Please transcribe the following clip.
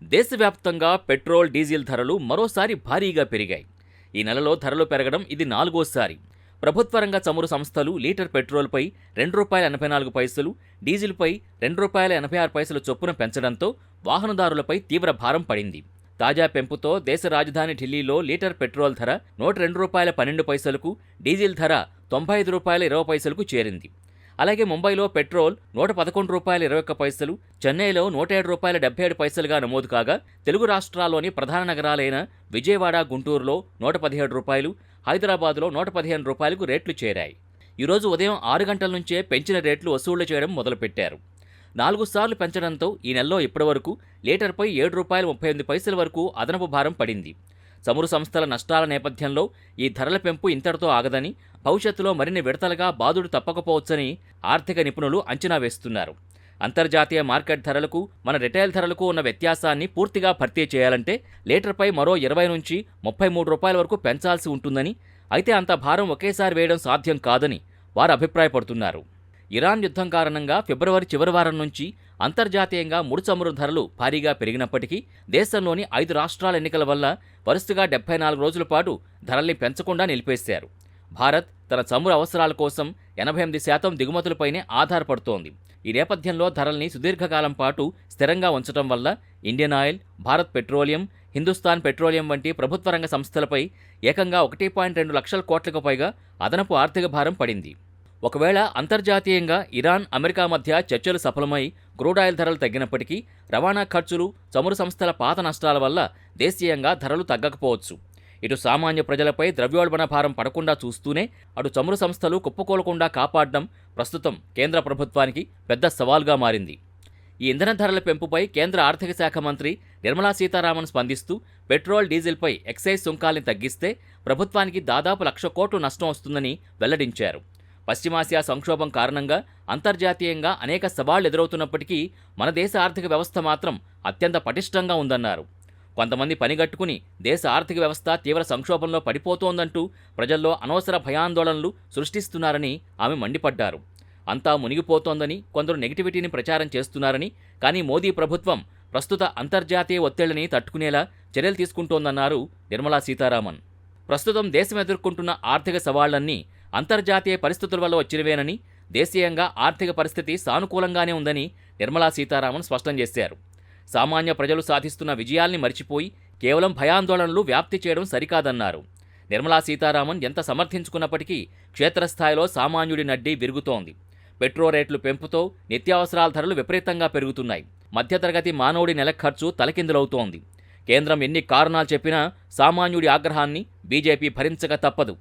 దేశవ్యాప్తంగా petrol, diesel ధరలు మరోసారి భారీగా పెరిగాయి. ఈ నెలలో ధరలు పెరగడం ఇది 4వోసారి. ప్రభుత్వ రంగ చమురు సంస్థలు లీటర్ పెట్రోల్పై ₹2.84, డీజిల్పై ₹2.86 చొప్పున పెంచడంతో వాహనదారులపై తీవ్ర భారం పడింది. తాజా పెంపుతో దేశ రాజధాని ఢిల్లీలో లీటర్ పెట్రోల్ ధర ₹102.12కు, డీజిల్ ధర ₹95.20కు చేరింది. అలాగే ముంబైలో పెట్రోల్ ₹111.21, చెన్నైలో ₹107.77గా నమోదు కాగా, తెలుగు రాష్ట్రాల్లోని ప్రధాన నగరాలైన విజయవాడ, గుంటూరులో ₹117, హైదరాబాద్లో ₹115కు రేట్లు చేరాయి. ఈరోజు ఉదయం 6 గంటల నుంచే పెంచిన రేట్లు వసూళ్లు చేయడం మొదలుపెట్టారు. 4 సార్లు పెంచడంతో ఈ నెలలో ఇప్పటివరకు లీటర్పై ₹7.38 వరకు అదనపు భారం పడింది. చమురు సంస్థల నష్టాల నేపథ్యంలో ఈ ధరల పెంపు ఇంతటితో ఆగదని, భవిష్యత్తులో మరిన్ని విడతలుగా బాదుడు తప్పకపోవచ్చని ఆర్థిక నిపుణులు అంచనా వేస్తున్నారు. అంతర్జాతీయ మార్కెట్ ధరలకు మన రిటైల్ ధరలకు ఉన్న వ్యత్యాసాన్ని పూర్తిగా భర్తీ చేయాలంటే లీటర్పై మరో ₹20 నుంచి ₹33 వరకు పెంచాల్సి ఉంటుందని, అయితే అంత భారం ఒకేసారి వేయడం సాధ్యం కాదని వారు అభిప్రాయపడుతున్నారు. ఇరాన్ యుద్ధం కారణంగా ఫిబ్రవరి చివరి వారం నుంచి అంతర్జాతీయంగా ముడి చమురు ధరలు భారీగా పెరిగినప్పటికీ దేశంలోని 5 రాష్ట్రాల ఎన్నికల వల్ల వరుసగా 74 రోజుల పాటు ధరల్ని పెంచకుండా నిలిపేశారు. భారత్ తన చమురు అవసరాల కోసం 88% దిగుమతులపైనే ఆధారపడుతోంది. ఈ నేపథ్యంలో ధరల్ని సుదీర్ఘకాలం పాటు స్థిరంగా ఉంచడం వల్ల Indian oil, Bharat petroleum, Hindustan petroleum వంటి ప్రభుత్వ రంగ సంస్థలపై ఏకంగా 1.2 లక్షల కోట్లకు పైగా అదనపు ఆర్థిక భారం పడింది. ఒకవేళ అంతర్జాతీయంగా ఇరాన్, అమెరికా మధ్య చర్చలు సఫలమై క్రూడ్ ఆయిల్ ధరలు తగ్గినప్పటికీ రవాణా ఖర్చులు, చమురు సంస్థల పాత నష్టాల వల్ల దేశీయంగా ధరలు తగ్గకపోవచ్చు. ఇటు సామాన్య ప్రజలపై ద్రవ్యోల్బణ భారం పడకుండా చూస్తూనే అటు చమురు సంస్థలు కుప్పకూలకుండా కాపాడడం ప్రస్తుతం కేంద్ర ప్రభుత్వానికి పెద్ద సవాల్గా మారింది. ఈ ఇంధన ధరల పెంపుపై కేంద్ర ఆర్థిక శాఖ మంత్రి నిర్మలా సీతారామన్ స్పందిస్తూ పెట్రోల్, డీజిల్పై ఎక్సైజ్ సుంకాల్ని తగ్గిస్తే ప్రభుత్వానికి దాదాపు 1,00,000 కోట్లు నష్టం వస్తుందని వెల్లడించారు. పశ్చిమాసియా సంక్షోభం కారణంగా అంతర్జాతీయంగా అనేక సవాళ్లు ఎదురవుతున్నప్పటికీ మన దేశ ఆర్థిక వ్యవస్థ మాత్రం అత్యంత పటిష్టంగా ఉందన్నారు. కొంతమంది పనిగట్టుకుని దేశ ఆర్థిక వ్యవస్థ తీవ్ర సంక్షోభంలో పడిపోతోందంటూ ప్రజల్లో అనవసర భయాందోళనలు సృష్టిస్తున్నారని ఆమె మండిపడ్డారు. అంతా మునిగిపోతోందని కొందరు నెగిటివిటీని ప్రచారం చేస్తున్నారని, కానీ మోదీ ప్రభుత్వం ప్రస్తుత అంతర్జాతీయ ఒత్తిళ్లని తట్టుకునేలా చర్యలు తీసుకుంటోందన్నారు నిర్మలా సీతారామన్. ప్రస్తుతం దేశం ఎదుర్కొంటున్న ఆర్థిక సవాళ్లన్నీ అంతర్జాతీయ పరిస్థితుల వల్ల వచ్చినవేనని, దేశీయంగా ఆర్థిక పరిస్థితి సానుకూలంగానే ఉందని నిర్మలా సీతారామన్ స్పష్టం చేశారు. సామాన్య ప్రజలు సాధిస్తున్న విజయాల్ని మరిచిపోయి కేవలం భయాందోళనలు వ్యాప్తి చేయడం సరికాదన్నారు. నిర్మలా సీతారామన్ ఎంత సమర్థించుకున్నప్పటికీ క్షేత్రస్థాయిలో సామాన్యుడి నడ్డి విరుగుతోంది. పెట్రోల్ రేట్లు పెంపుతో నిత్యావసరాల ధరలు విపరీతంగా పెరుగుతున్నాయి. మధ్యతరగతి మానవుడి నెల ఖర్చు తలకిందులవుతోంది. కేంద్రం ఎన్ని కారణాలు చెప్పినా సామాన్యుడి ఆగ్రహాన్ని బీజేపీ భరించక తప్పదు.